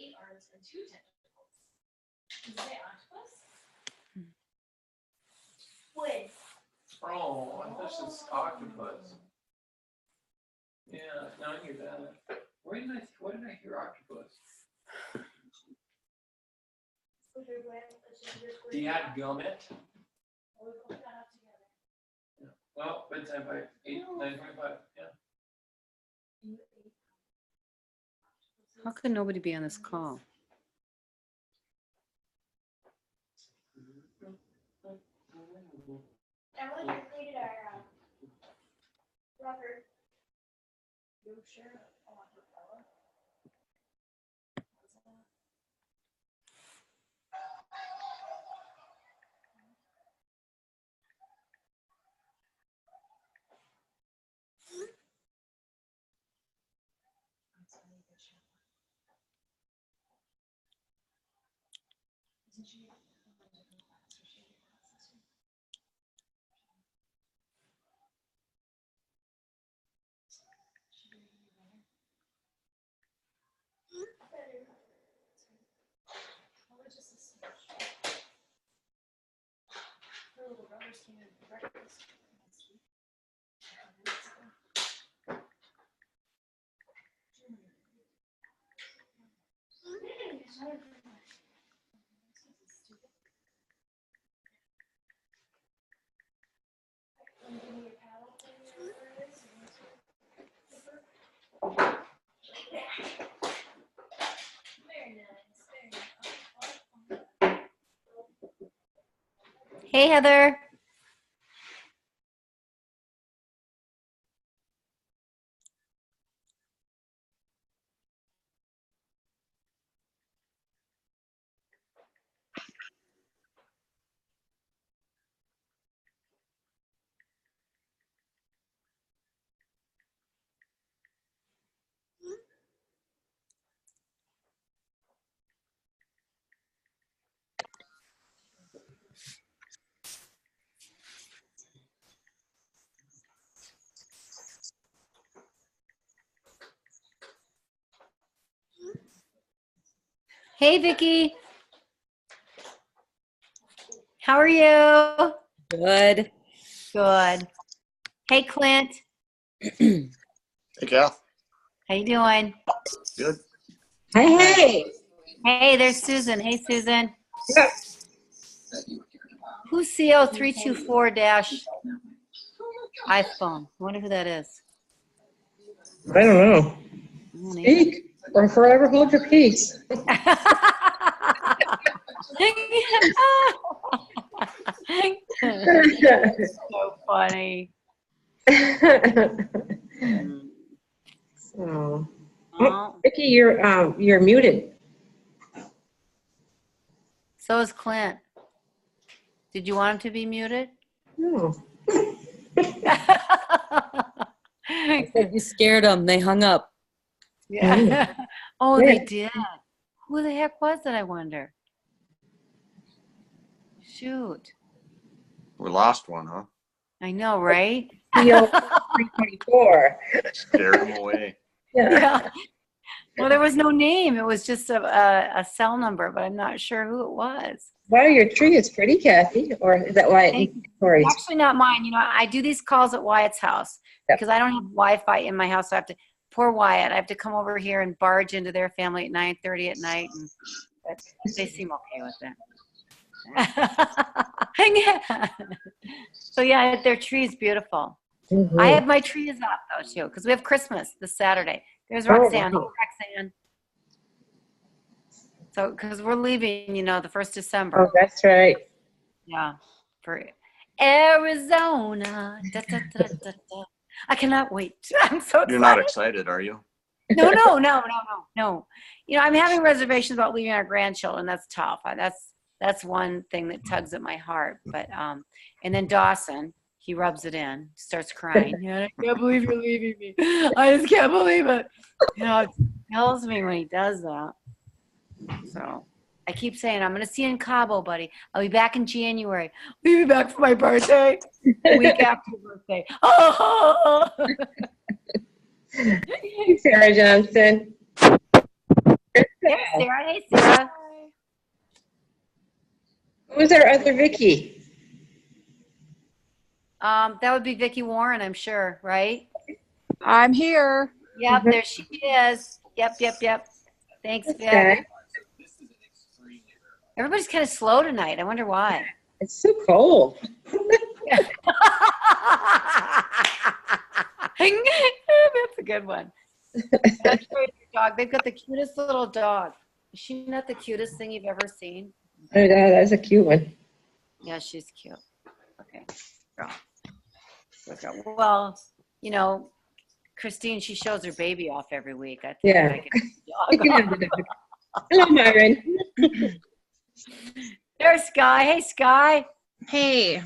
8 arms and 2 tentacles. Does it say octopus? Squid. Oh, I thought it was octopus. Yeah, now I hear that. Where did I hear octopus? Do you have Gilmet? Yeah. Well, bedtime by 9:25. Yeah. How could nobody be on this call? Emily completed our record. Yorkshire. Her little brothers came in for breakfast last week. Hey, Heather. Hey, Vicky. How are you? Good. Good. Hey, Clint. Hey, Cal. How you doing? Good. Hey. Hey, there's Susan. Hey, Susan. Yeah. Who's CO324- iPhone? I wonder who that is. I don't know. I don't either. Speak or forever hold your peace. So funny. So, Oh, Vicky, you're muted. so is Clint. Did you want him to be muted? No. Yeah. You scared them. They hung up. Oh, Yeah. they did. Who the heck was it, I wonder? Shoot. We lost one, huh? I know, right? PO 324. Scared them away. Yeah. Yeah. Well, there was no name. It was just a cell number, but I'm not sure who it was. Wow, your tree is pretty, Kathy. Or is that why? Thank Sorry. Actually, not mine. You know, I do these calls at Wyatt's house Yep. because I don't have Wi-Fi in my house. So I have to, poor Wyatt, I have to come over here and barge into their family at 9:30 at night, and but they seem okay with it. So yeah, their tree is beautiful. Mhm. I have my trees up though too because we have Christmas this Saturday. There's Oh, Roxanne. wow. Hey, Roxanne. So because we're leaving, you know, the 1st December. Oh, that's right. Yeah, for Arizona. Da, da, da, da, da. I cannot wait. I'm so excited. You're not excited, are you? No. You know, I'm having reservations about leaving our grandchildren. That's tough. That's one thing that tugs at my heart. But and then Dawson, he rubs it in, starts crying. Yeah, I can't believe you're leaving me. I just can't believe it. You know, it tells me when he does that. So I keep saying, I'm going to see you in Cabo, buddy. I'll be back in January. Will you be back for my birthday? A week after your birthday. Oh! Sarah Johnson. There's Sarah. Hey, Sarah. Who's our other Vicky? That would be Vicki Warren, I'm sure, right? I'm here. Yep, there she is. Yep. Thanks, Vic. Okay. Everybody's kind of slow tonight. I wonder why. It's so cold. That's a good one. That's your dog. They've got the cutest little dog. Is she not the cutest thing you've ever seen? Oh, that's a cute one. Yeah, she's cute. Okay. Girl. Well, you know, Christine, she shows her baby off every week. I think Yeah. I can You can have the dog. Hello, Myron. There's Sky. Hey, Sky. Hey,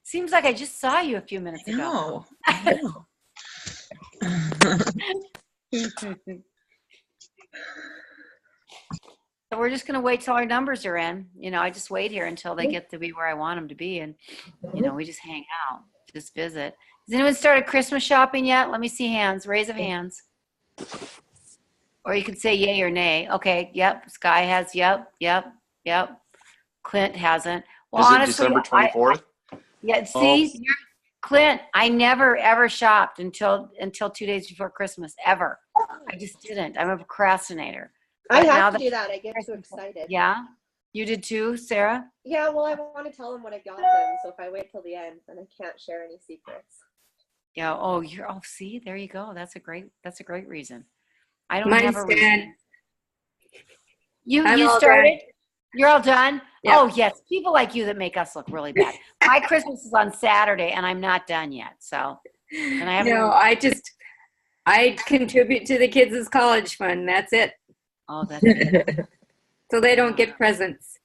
Seems like I just saw you a few minutes ago. no. So we're just going to wait till our numbers are in. You know, I just wait here until they get to be where I want them to be. And, you know, we just hang out, just visit. Has anyone started Christmas shopping yet? Let me see hands. Raise of hands. Or you can say yay or nay. Okay, yep. Sky has, yep. Clint hasn't. Well, Is it honestly, December 24th? yeah, see, Clint, I never ever shopped until 2 days before Christmas, ever. I just didn't. I'm a procrastinator. I But now have to that- do that. I get too excited. Yeah? You did too, Sarah? Yeah, well, I want to tell them what I got them, so if I wait till the end, then I can't share any secrets. Yeah. Oh, see, there you go. That's a great reason. I don't Mine's have a reason. done. You I'm all started? You're all done? Yep. Oh, yes. People like you that make us look really bad. My Christmas is on Saturday and I'm not done yet. So, and I haven't. No, I contribute to the kids' college fund. That's it. Oh, that's it. So they don't get presents.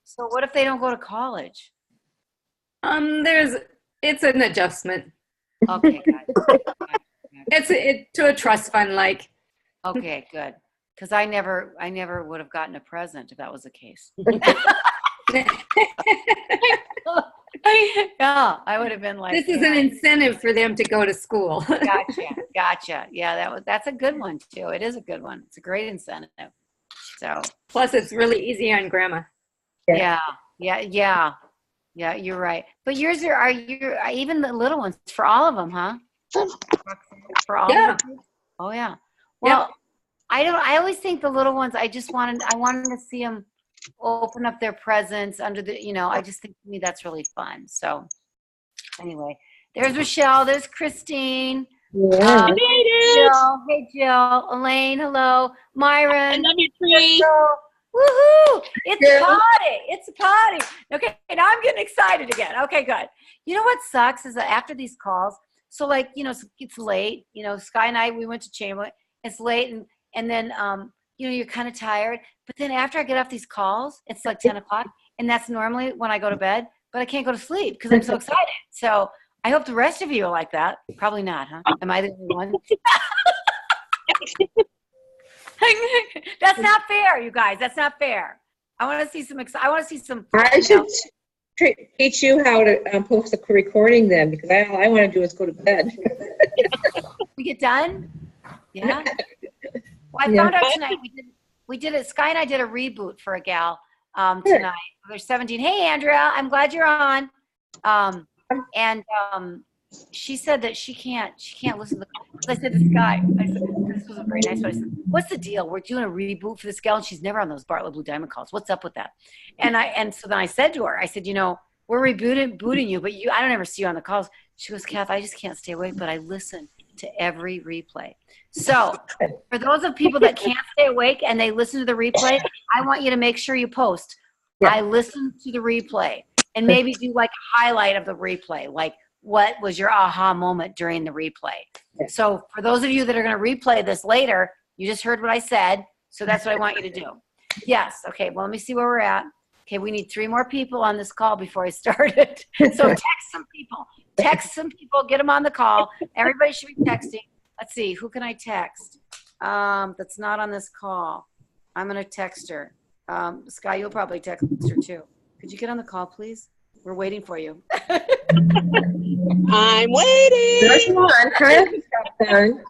So what if they don't go to college? It's an adjustment. Okay, good. It's to a trust fund like. Okay, good. Because I never would have gotten a present if that was the case. Yeah, I would have been like. This is an incentive for them to go to school. Gotcha. Yeah, that's a good one too. It is a good one. It's a great incentive. So. Plus, it's really easy on grandma. Yeah. You're right. But yours are even the little ones for all of them, huh? For all Yeah. of them. Oh yeah. Well, I always think the little ones. I wanted to see them open up their presents under the. I just think to me that's really fun. So anyway, there's Michelle. There's Christine. Yeah. Jill. Hey Jill. Elaine. Hello. Myron. I love your tree. Woohoo! It's Yeah. a party. It's a party. Okay, now I'm getting excited again. Okay, good. You know what sucks is that after these calls, so it's late. Sky and I, we went to Chamberlain. It's late, and then you're kind of tired. But then after I get off these calls, it's like 10 o'clock, and that's normally when I go to bed. But I can't go to sleep because I'm so excited. So I hope the rest of you are like that. Probably not, huh? Am I the only one? That's not fair, you guys. That's not fair. I want to see some. I should teach you how to post the recording then, because all I want to do is go to bed. We get done. Yeah. Well, I found out tonight we did it. Sky and I did a reboot for a gal tonight. There's 17. Hey, Andrea, I'm glad you're on. And she said that she can't listen to the. I said to Sky, this was very nice. But I said, what's the deal? We're doing a reboot for this gal, and she's never on those Bartlett Blue Diamond calls. What's up with that? And so then I said to her, I said, we're rebooting you, but I don't ever see you on the calls. She goes, Kath, I just can't stay awake, but I listen to every replay. So for those of people that can't stay awake and they listen to the replay, I want you to make sure you post. Yeah. I listened to the replay, and maybe do like a highlight of the replay, like what was your aha moment during the replay. Yeah. So for those of you that are going to replay this later, you just heard what I said. So that's what I want you to do. Yes. Okay. Well, let me see where we're at. Okay. We need 3 more people on this call before I started. So text some people, get them on the call. Everybody should be texting. Let's see. Who can I text? That's not on this call. I'm going to text her. Sky, you'll probably text her too. Could you get on the call, please? We're waiting for you. I'm waiting. There's one. Hi, Kyle.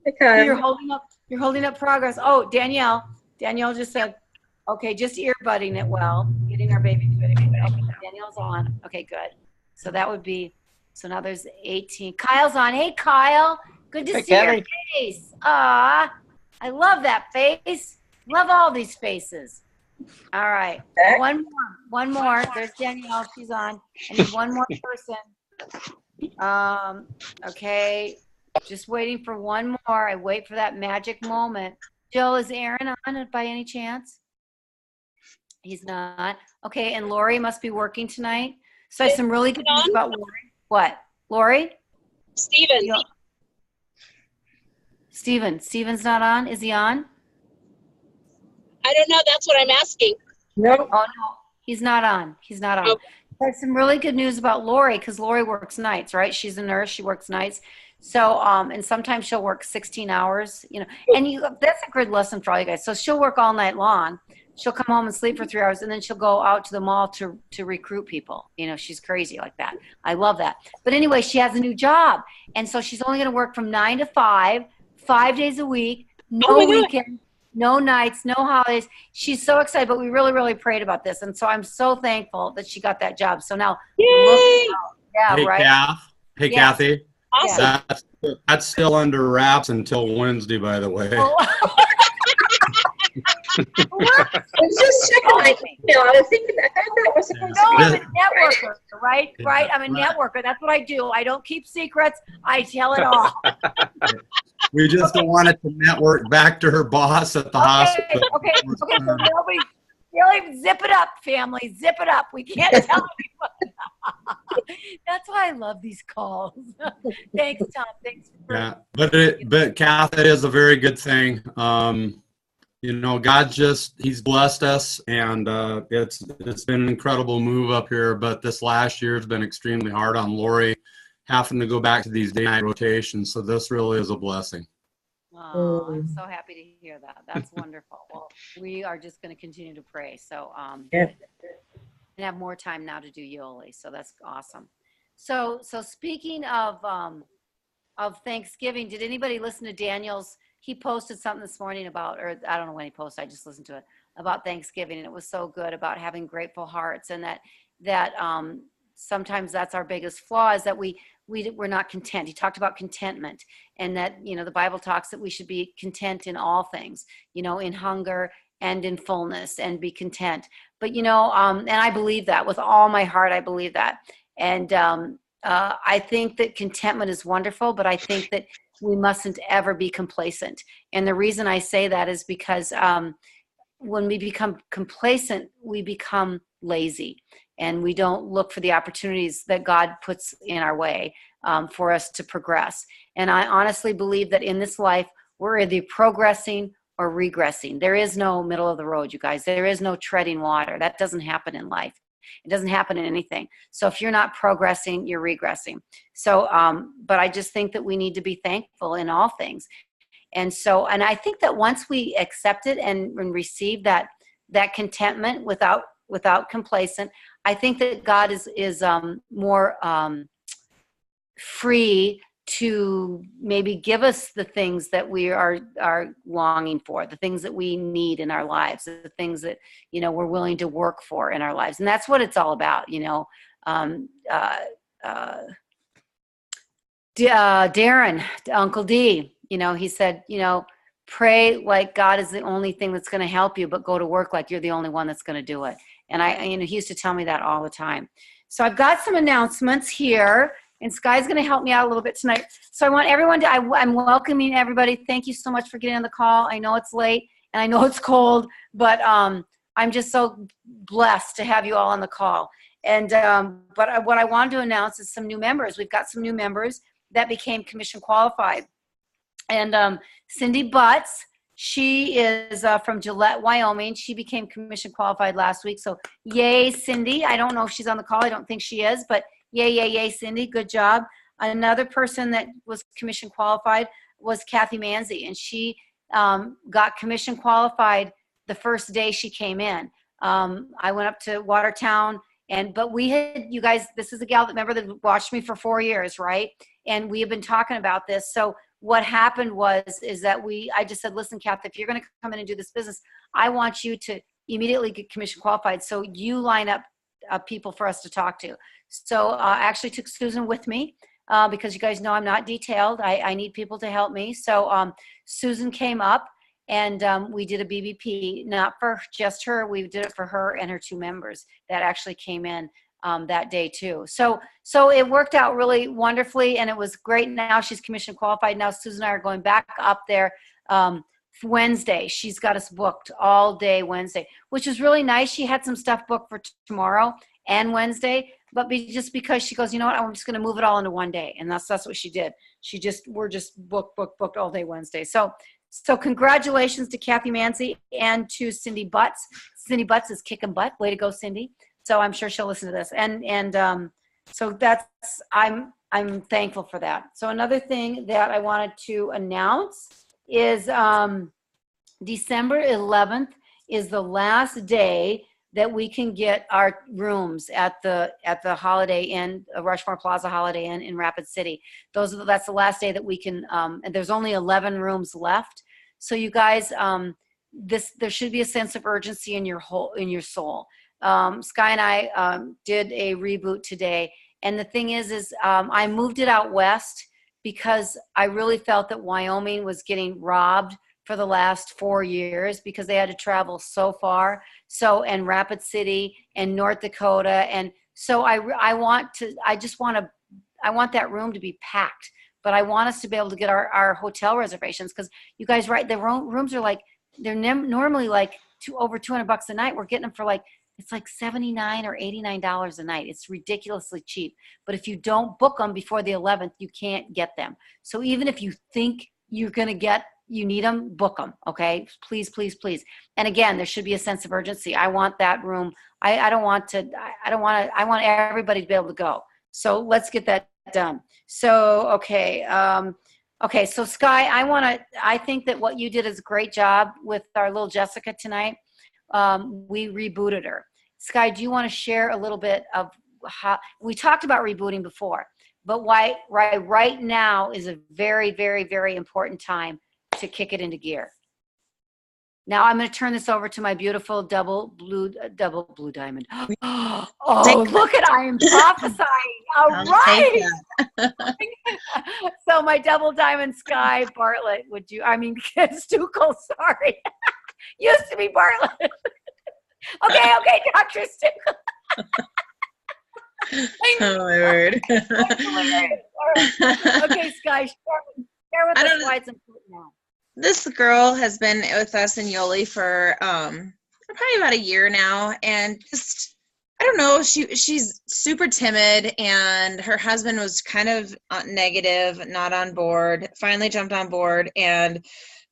Hey, Kyle. You're holding up. You're holding up progress. Oh, Danielle just said, okay, just earbudding it well, getting our babies ready. Okay, Danielle's on. Okay, good. So that would be, so now there's 18. Kyle's on. Hey, Kyle. Good to Hey, see your Kelly. face. I love that face. Love all these faces. All right. One more. There's Danielle. She's on. I need one more person. Okay. Just waiting for one more. I wait for that magic moment. Jill, is Aaron on by any chance? He's not. Okay, and Lori must be working tonight. So I have some really good news about Lori. What? Lori? Steven's not on? Is he on? I don't know. That's what I'm asking. No, Oh, no, he's not on. He's not on. Okay. I have some really good news about Lori because Lori works nights, right? She's a nurse. She works nights. So, and sometimes she'll work 16 hours, you know, and that's a good lesson for all you guys. So she'll work all night long. She'll come home and sleep for 3 hours, and then she'll go out to the mall to recruit people. You know, she's crazy like that. I love that. But anyway, she has a new job. And so she's only going to work from 9 to 5, 5 days a week, no weekend, no nights, no holidays. She's so excited, but we really, really prayed about this. And so I'm so thankful that she got that job. So now, Yay! yeah, Hey, right? Kath. Hey, Yeah. Kathy. Awesome. That's still under wraps until Wednesday, by the way. Oh. I was just checking my email. I was thinking, I thought that was supposed No, to I'm be. a networker, right? Yeah. Right? I'm a networker. That's what I do. I don't keep secrets. I tell it all. We just don't want it to network back to her boss at the hospital. Okay. So nobody, zip it up, family. Zip it up. We can't tell anyone. That's why I love these calls. Thanks, Tom. Thanks. Yeah, but Kath, it is a very good thing. You know, God He's blessed us, and it's been an incredible move up here. But this last year has been extremely hard on Lori, having to go back to these day-night rotations. So this really is a blessing. Oh, I'm so happy to hear that. That's wonderful. Well, we are just going to continue to pray. So, Yeah. and have more time now to do Yoli. So that's awesome. So speaking of Thanksgiving, did anybody listen to Daniel's? He posted something this morning about, or I don't know when he posted, I just listened to it, about Thanksgiving, and it was so good about having grateful hearts, and that sometimes that's our biggest flaw, is that we're not content. He talked about contentment, and that, you know, the Bible talks that we should be content in all things, you know, in hunger and in fullness, and be content. But, you know, and I believe that with all my heart. I believe that. And I think that contentment is wonderful, but I think that we mustn't ever be complacent. And the reason I say that is because when we become complacent, we become lazy, and we don't look for the opportunities that God puts in our way for us to progress. And I honestly believe that in this life, we're either progressing or regressing. There is no middle of the road, you guys. There is no treading water. That doesn't happen in life. It doesn't happen in anything. So if you're not progressing, you're regressing. So, but I just think that we need to be thankful in all things. And so, and I think that once we accept it and receive that contentment without complacent, I think that God is more free to maybe give us the things that we are longing for, the things that we need in our lives, the things that, you know, we're willing to work for in our lives. And that's what it's all about, you know. Darren, Uncle D, you know, he said, you know, pray like God is the only thing that's going to help you, but go to work like you're the only one that's going to do it. And you know, he used to tell me that all the time. So I've got some announcements here, and Sky's going to help me out a little bit tonight. So I want everyone to, I'm welcoming everybody. Thank you so much for getting on the call. I know it's late and I know it's cold, but I'm just so blessed to have you all on the call. And but what I wanted to announce is some new members. We've got some new members that became commission qualified. And Cindy Butts, she is from Gillette, Wyoming. She became commission qualified last week. So yay, Cindy. I don't know if she's on the call. I don't think she is, but yay, Cindy. Good job. Another person that was commission qualified was Kathy Manzi, and she got commission qualified the first day she came in. I went up to Watertown, but we had, you guys, this is a gal that watched me for 4 years, right? And we have been talking about this. So what happened is that I just said, listen, Kath, if you're going to come in and do this business, I want you to immediately get commission qualified. So you line up people for us to talk to. So I actually took Susan with me because you guys know I'm not detailed. I need people to help me. So Susan came up and we did a BBP, not for just her. We did it for her and her 2 members that actually came in that day too. So it worked out really wonderfully and it was great. Now she's commission qualified. Now Susan and I are going back up there Wednesday. She's got us booked all day Wednesday, which is really nice. She had some stuff booked for tomorrow and Wednesday, but just because she goes, you know what, I'm just going to move it all into one day. And that's what she did. We're just booked all day Wednesday. So congratulations to Kathy Manzi and to Cindy Butts. Cindy Butts is kicking butt. Way to go, Cindy. So I'm sure she'll listen to this. And so I'm thankful for that. So another thing that I wanted to announce is December 11th is the last day that we can get our rooms at the Holiday Inn, Rushmore Plaza Holiday Inn in Rapid City. That's the last day that we can, and there's only 11 rooms left. So you guys, there should be a sense of urgency in your soul. Sky and I did a reboot today, and the thing is I moved it out west because I really felt that Wyoming was getting robbed for the last 4 years because they had to travel so far. And Rapid City and North Dakota. And so I want that room to be packed, but I want us to be able to get our hotel reservations because you guys, right, the rooms are like, they're normally like over $200 a night. We're getting them for it's like $79 or $89 a night. It's ridiculously cheap. But if you don't book them before the 11th, you can't get them. So even if you think you're going to you need them, book them. Okay. Please, please, please. And again, there should be a sense of urgency. I want that room. I want everybody to be able to go. So let's get that done. So, okay. Okay. So Sky, I think that what you did is a great job with our little Jessica tonight. We rebooted her. Sky, do you want to share a little bit of how we talked about rebooting before, but why right now is a very, very, very important time to kick it into gear. Now I'm going to turn this over to my beautiful double blue diamond. Oh, look at, I am prophesying. All right. So my double diamond Sky Bartlett, Stukel, sorry. Used to be Bartlett. Okay, Dr. Stukel. Oh my word. Okay, Sky, share with us why it's important now. This girl has been with us in Yoli for probably about a year now, and just, I don't know, she's super timid, and her husband was kind of negative, not on board, finally jumped on board, and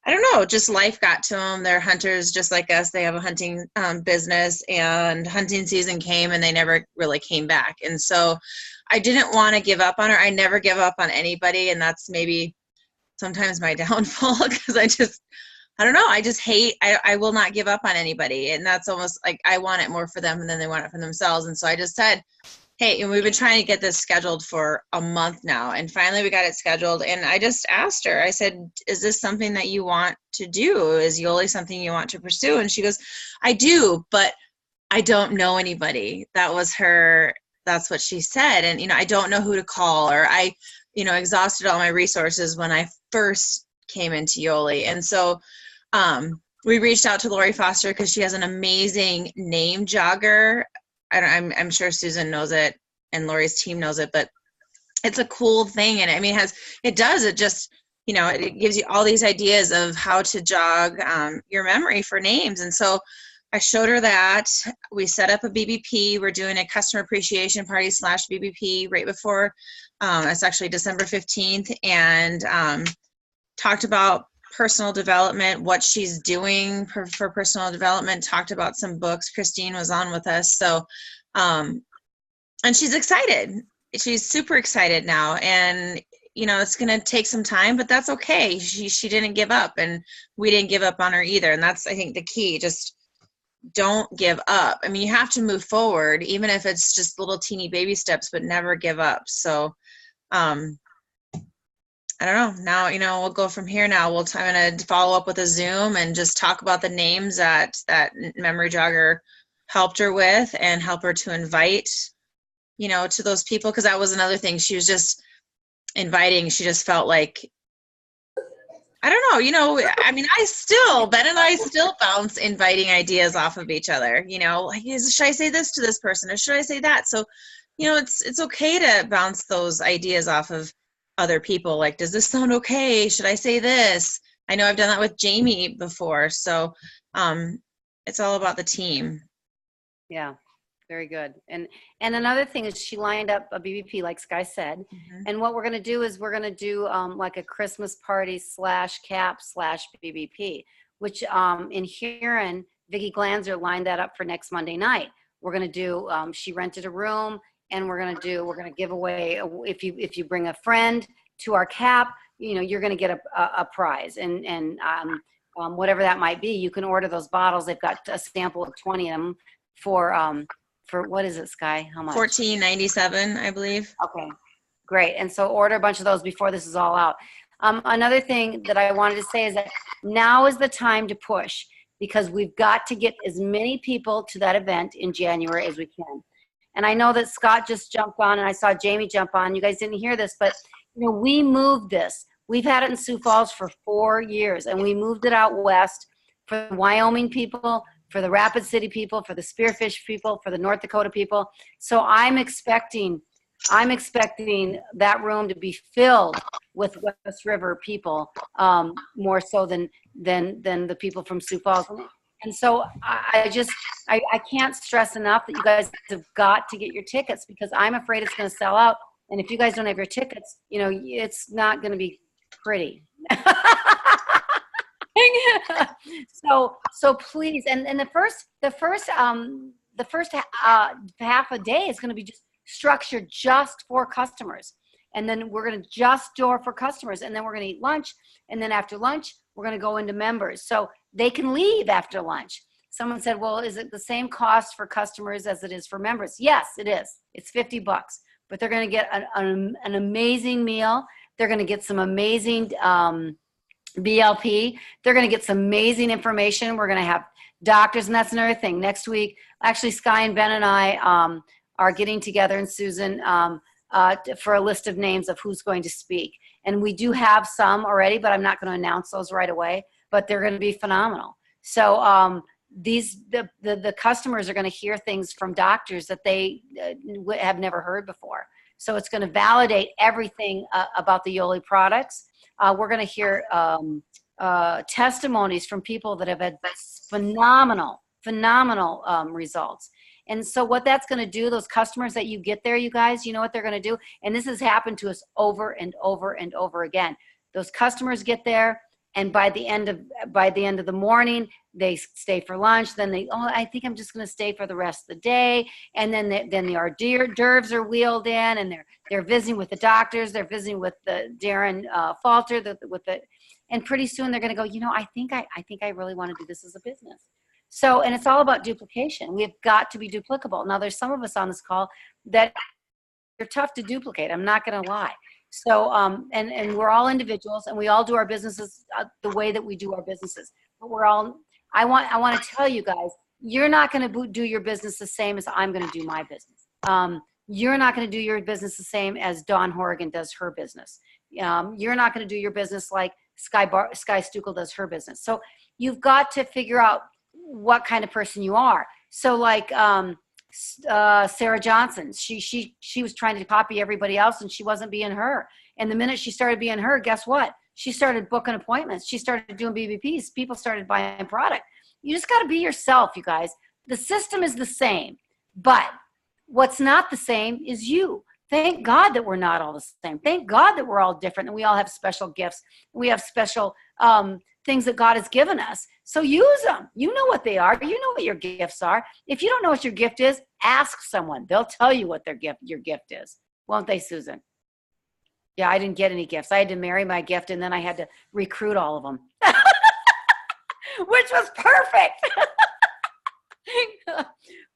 I don't know, just life got to them. They're hunters just like us. They have a hunting business, and hunting season came and they never really came back. And so I didn't want to give up on her. I never give up on anybody, and that's maybe sometimes my downfall because I don't know. I just hate, I will not give up on anybody. And that's almost like I want it more for them and then they want it for themselves. And so I just said, hey, and we've been trying to get this scheduled for a month now. And finally we got it scheduled. And I just asked her, I said, is this something that you want to do? Is Yoli something you want to pursue? And she goes, I do, but I don't know anybody. That's what she said. And, I don't know who to call, or I exhausted all my resources when I first came into Yoli. And so we reached out to Lori Foster because she has an amazing name jogger. I'm sure Susan knows it and Lori's team knows it, but it's a cool thing. And it just, it gives you all these ideas of how to jog your memory for names. And so I showed her that. We set up a BBP. We're doing a customer appreciation party / BBP right before, it's actually December 15th, and talked about personal development, what she's doing for personal development, talked about some books. Christine was on with us. So, and she's excited. She's super excited now. And, it's going to take some time, but that's okay. She didn't give up, and we didn't give up on her either. And that's, I think, the key. Just don't give up. I mean, you have to move forward, even if it's just little teeny baby steps, but never give up. So, I don't know. Now, we'll go from here now. I'm going to follow up with a Zoom and just talk about the names that Memory Jogger helped her with and help her to invite, to those people. Because that was another thing. She was just inviting. She just felt like, I don't know, I mean, Ben and I still bounce inviting ideas off of each other, like, should I say this to this person or should I say that? So, it's okay to bounce those ideas off of other people. Like, does this sound okay? Should I say this? I know I've done that with Jamie before. So, it's all about the team. Yeah, very good. And another thing is she lined up a BBP, like Sky said. Mhm. And what we're going to do is we're going to do like a Christmas party /CAP/BBP, which in Huron, Vicki Glanzer lined that up for next Monday night. We're going to do, she rented a room, and we're going to give away, if you bring a friend to our CAP, you're going to get a prize. And whatever that might be, you can order those bottles. They've got a sample of 20 of them for what is it, Sky? How much? $14.97, I believe. Okay, great. And so order a bunch of those before this is all out. Another thing that I wanted to say is that now is the time to push, because we've got to get as many people to that event in January as we can. And I know that Scott just jumped on, and I saw Jamie jump on. You guys didn't hear this, but we moved this. We've had it in Sioux Falls for 4 years, and we moved it out west for the Wyoming people, for the Rapid City people, for the Spearfish people, for the North Dakota people. So I'm expecting that room to be filled with West River people, more so than the people from Sioux Falls. And so I can't stress enough that you guys have got to get your tickets, because I'm afraid it's going to sell out. And if you guys don't have your tickets, it's not going to be pretty. So please, and the first half a day is going to be just structured just for customers. And then we're going to just door for customers. And then we're going to eat lunch. And then after lunch, we're going to go into members. So they can leave after lunch. Someone said, well, is it the same cost for customers as it is for members? Yes, it is. It's $50, but they're going to get an amazing meal. They're going to get some amazing BLP. They're going to get some amazing information. We're going to have doctors, and that's another thing. Next week, actually, Sky and Ben and I are getting together, and Susan, for a list of names of who's going to speak. And we do have some already, but I'm not going to announce those right away, but they're going to be phenomenal. So the customers are going to hear things from doctors that they have never heard before. So it's going to validate everything about the Yoli products. We're going to hear testimonies from people that have had phenomenal results. And so what that's going to do, those customers that you get there, you guys, you know what they're going to do? And this has happened to us over and over and over again. Those customers get there, and by the end of the morning, they stay for lunch. Then I think I'm just going to stay for the rest of the day. And then the hors d'oeuvres are wheeled in, and they're visiting with the doctors. They're visiting with the Darren Falter, and pretty soon they're going to go, I think I really want to do this as a business. So, and it's all about duplication. We have got to be duplicable. Now, there's some of us on this call that are tough to duplicate. I'm not going to lie. So, and we're all individuals, and we all do our businesses the way that we do our businesses. But I want to tell you guys, you're not going to do your business the same as I'm going to do my business. You're not going to do your business the same as Dawn Horrigan does her business. You're not going to do your business like Sky Stukel does her business. So you've got to figure out what kind of person you are. So like Sarah Johnson, she was trying to copy everybody else, and she wasn't being her. And the minute she started being her, guess what? She started booking appointments. She started doing BBPs. People started buying product. You just got to be yourself, you guys. The system is the same, but what's not the same is you. Thank God that we're not all the same. Thank God that we're all different, and we all have special gifts. We have special things that God has given us. So use them. You know what they are. You know what your gifts are. If you don't know what your gift is, ask someone. They'll tell you what your gift is. Won't they, Susan? Yeah, I didn't get any gifts. I had to marry my gift, and then I had to recruit all of them, which was perfect.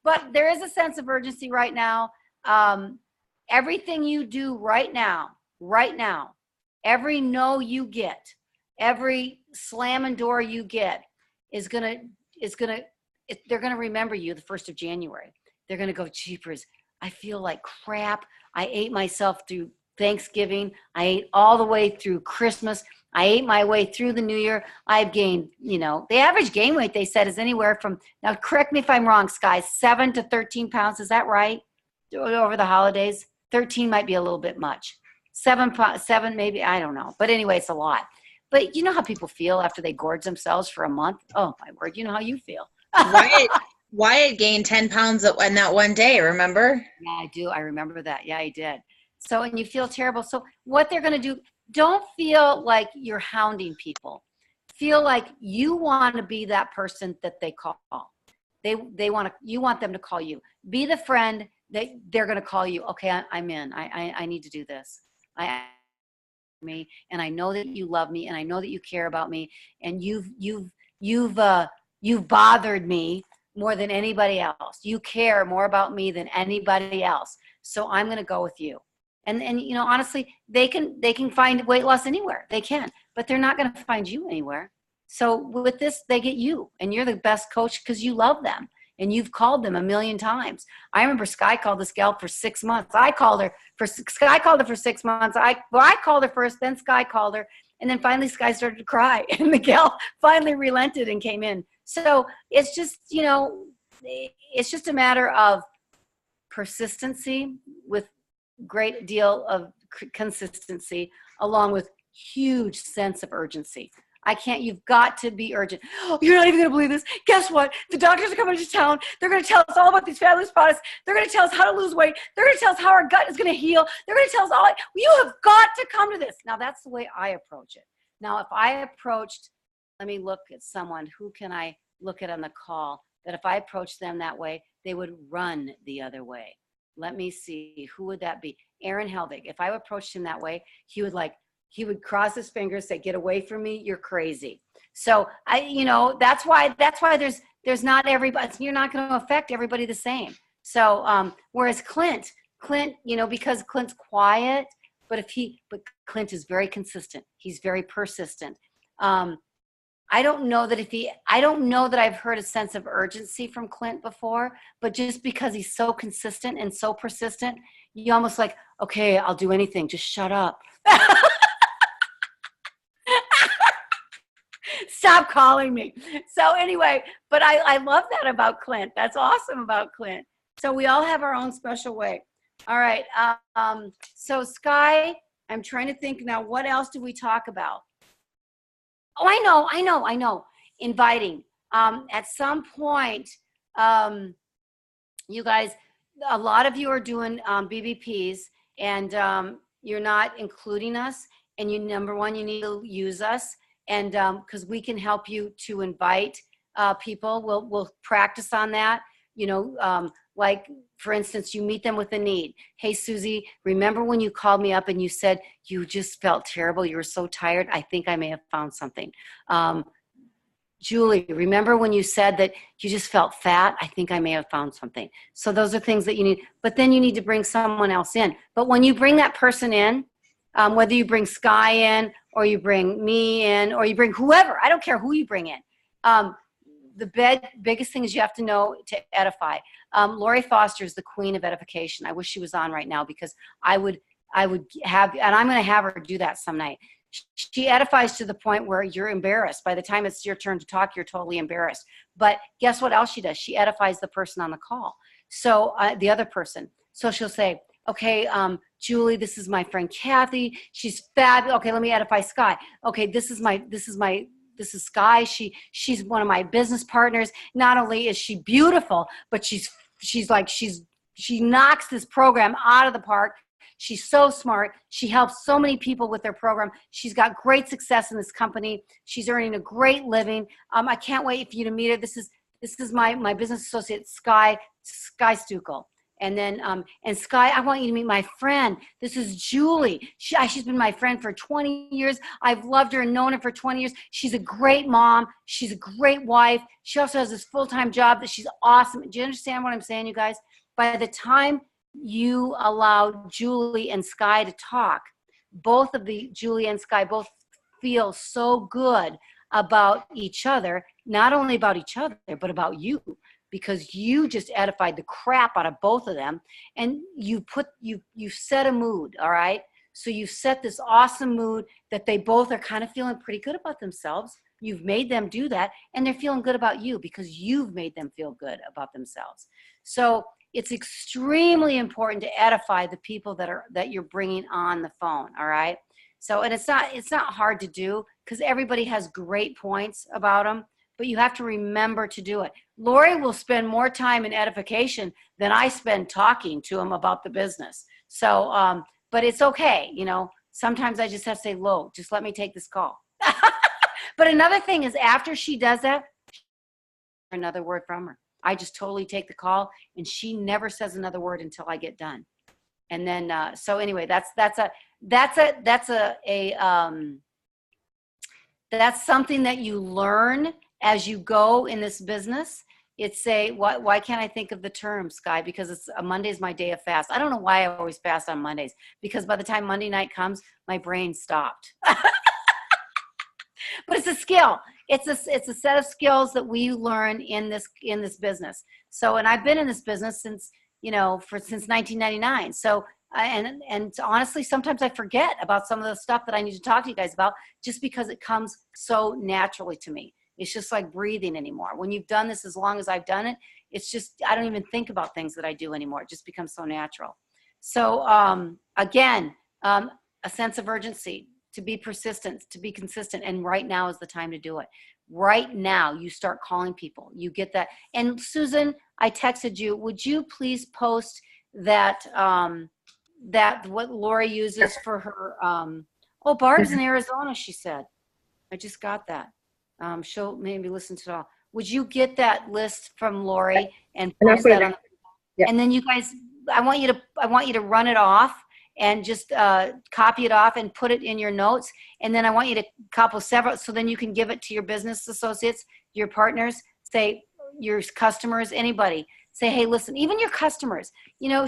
But there is a sense of urgency right now. Everything you do right now, Every no you get, every slamming door you get they're gonna remember you the 1st of January. They're gonna go, jeepers, I feel like crap. I ate myself through Thanksgiving. I ate all the way through Christmas. I ate my way through the New Year. I've gained, the average gain weight, they said, is anywhere from, now correct me if I'm wrong, Sky, 7 to 13 pounds. Is that right? Over the holidays? 13 might be a little bit much. 7 maybe, I don't know. But anyway, it's a lot. But you know how people feel after they gorge themselves for a month? Oh, my word, you know how you feel. Wyatt gained 10 pounds in that one day, remember? Yeah, I do. I remember that. Yeah, I did. So, and you feel terrible. So what they're going to do, don't feel like you're hounding people. Feel like you want to be that person that they call. You want them to call you. Be the friend that they're going to call you. Okay, I'm in. I need to do this. Me, and I know that you love me, and I know that you care about me, and you've bothered me more than anybody else. You care more about me than anybody else. So I'm going to go with you. And honestly, they can find weight loss anywhere. They can, but they're not going to find you anywhere. So with this, they get you, and you're the best coach because you love them, and you've called them a million times. I remember Sky called this gal for 6 months. Sky called her for 6 months. I called her first, then Sky called her, and then finally Sky started to cry, and the gal finally relented and came in. So it's just, it's just a matter of persistency with great deal of consistency, along with huge sense of urgency. You've got to be urgent. Oh, you're not even going to believe this. Guess what? The doctors are coming to town. They're going to tell us all about these fabulous products. They're going to tell us how to lose weight. They're going to tell us how our gut is going to heal. They're going to tell us all. You have got to come to this. Now, that's the way I approach it. Now, if I approached, let me look at someone. Who can I look at on the call that if I approached them that way, they would run the other way? Let me see. Who would that be? Aaron Helvig. If I approached him that way, he would cross his fingers, say, "Get away from me. You're crazy." So that's why there's not everybody. You're not going to affect everybody the same. So whereas Clint, because Clint's quiet, but Clint is very consistent. He's very persistent. I don't know that I've heard a sense of urgency from Clint before, but just because he's so consistent and so persistent, you almost like, okay, I'll do anything. Just shut up. Stop calling me. So anyway, but I love that about Clint. That's awesome about Clint. So we all have our own special way. All right. So Sky, I'm trying to think now, what else do we talk about? Oh, I know. Inviting. At some point, you guys, a lot of you are doing BBPs, and you're not including us. And number one, you need to use us, and because we can help you to invite people. We'll practice on that. Like for instance, you meet them with a need. Hey, Susie, remember when you called me up and you said you just felt terrible? You were so tired. I think I may have found something. Julie, remember when you said that you just felt fat? I think I may have found something. So those are things that you need. But then you need to bring someone else in. But when you bring that person in, whether you bring Sky in or you bring me in or you bring whoever, I don't care who you bring in. The biggest thing is you have to know to edify. Lori Foster is the queen of edification. I wish she was on right now because I would have, and I'm going to have her do that some night. She edifies to the point where you're embarrassed. By the time it's your turn to talk, you're totally embarrassed. But guess what else she does? She edifies the person on the call. So the other person. So she'll say, okay, Julie, this is my friend Kathy. She's fabulous. Okay, let me edify Sky. Okay, this is Sky. She's one of my business partners. Not only is she beautiful, but she knocks this program out of the park. She's so smart. She helps so many people with their program. She's got great success in this company. She's earning a great living. I can't wait for you to meet her. This is my business associate, Sky Stukel. And then, and Sky, I want you to meet my friend. This is Julie. She's been my friend for 20 years. I've loved her and known her for 20 years. She's a great mom. She's a great wife. She also has this full-time job that she's awesome. Do you understand what I'm saying, you guys? By the time you allow Julie and Sky to talk, both of the Julie and Sky both feel so good about each other, not only about each other, but about you, because you just edified the crap out of both of them. And you set a mood, all right? So you set this awesome mood that they both are kind of feeling pretty good about themselves. You've made them do that, and they're feeling good about you because you've made them feel good about themselves. So it's extremely important to edify the people that you're bringing on the phone, all right? So, and it's not hard to do because everybody has great points about them, but you have to remember to do it. Lori will spend more time in edification than I spend talking to him about the business. So, but it's okay, you know. Sometimes I just have to say, Lo, just let me take this call. But another thing is after she does that, another word from her. I just totally take the call, and she never says another word until I get done. And then, so anyway, that's something that you learn as you go in this business. It's why can't I think of the term, Sky? Because Monday's my day of fast. I don't know why I always fast on Mondays, because by the time Monday night comes, my brain stopped. But it's a skill. It's a set of skills that we learn in this business. So, and I've been in this business since 1999. So, and honestly, sometimes I forget about some of the stuff that I need to talk to you guys about just because it comes so naturally to me. It's just like breathing anymore. When you've done this as long as I've done it, it's just, I don't even think about things that I do anymore. It just becomes so natural. So, again, a sense of urgency, to be persistent, to be consistent. And right now is the time to do it. Right now, you start calling people. You get that. And Susan, I texted you. Would you please post that, that what Lori uses for her, Barb's in Arizona, she said. I just got that. She'll maybe listen to it all. Would you get that list from Lori and post that on? Yeah. And then you guys, I want you to run it off and just copy it off and put it in your notes. And then I want you to couple several, so then you can give it to your business associates, your partners, say your customers, anybody. Say, hey, listen, even your customers. You know,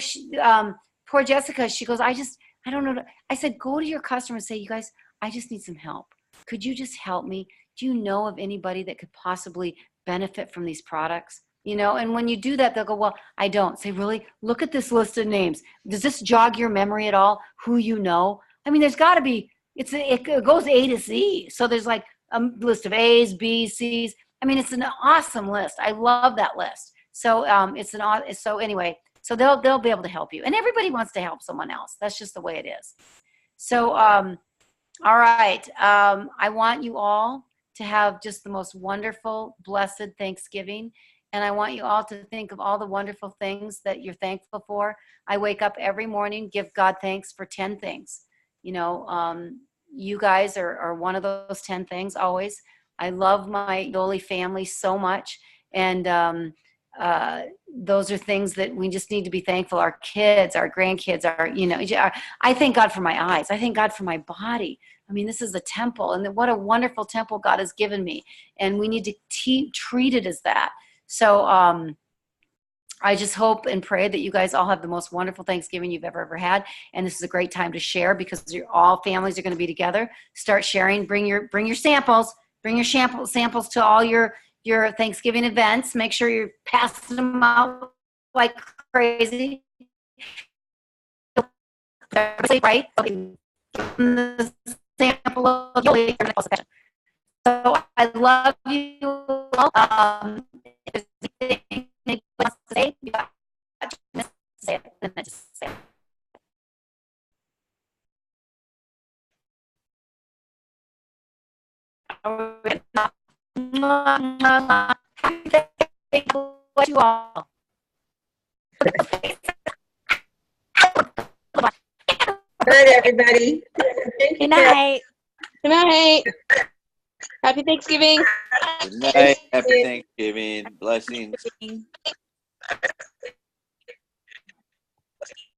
poor Jessica, she goes, I don't know. I said, go to your customers and say, you guys, I just need some help. Could you just help me? Do you know of anybody that could possibly benefit from these products? You know, and when you do that, they'll go, well, I don't. Say, really? Look at this list of names. Does this jog your memory at all? Who you know? I mean, there's got to be, it goes A to Z. So there's like a list of A's, B's, C's. I mean, it's an awesome list. I love that list. So so anyway, so they'll be able to help you. And everybody wants to help someone else. That's just the way it is. So, all right. I want you all to have just the most wonderful, blessed Thanksgiving. And I want you all to think of all the wonderful things that you're thankful for. I wake up every morning, give God thanks for 10 things. You know, you guys are one of those 10 things always. I love my Yoli family so much. And those are things that we just need to be thankful. Our kids, our grandkids, I thank God for my eyes. I thank God for my body. I mean, this is a temple, and what a wonderful temple God has given me. And we need to treat it as that. So I just hope and pray that you guys all have the most wonderful Thanksgiving you've ever had. And this is a great time to share because all families are going to be together. Start sharing. Bring your samples. Bring your samples to all your Thanksgiving events. Make sure you're passing them out like crazy. Right? The sample of Yoli. So I love you all. If there's anything anybody wants to say, you got to say it, and then just say it. Happy Thanksgiving to you all. Good night, everybody. Good night. Good night. Happy Thanksgiving. Good night. Happy Thanksgiving. Blessings.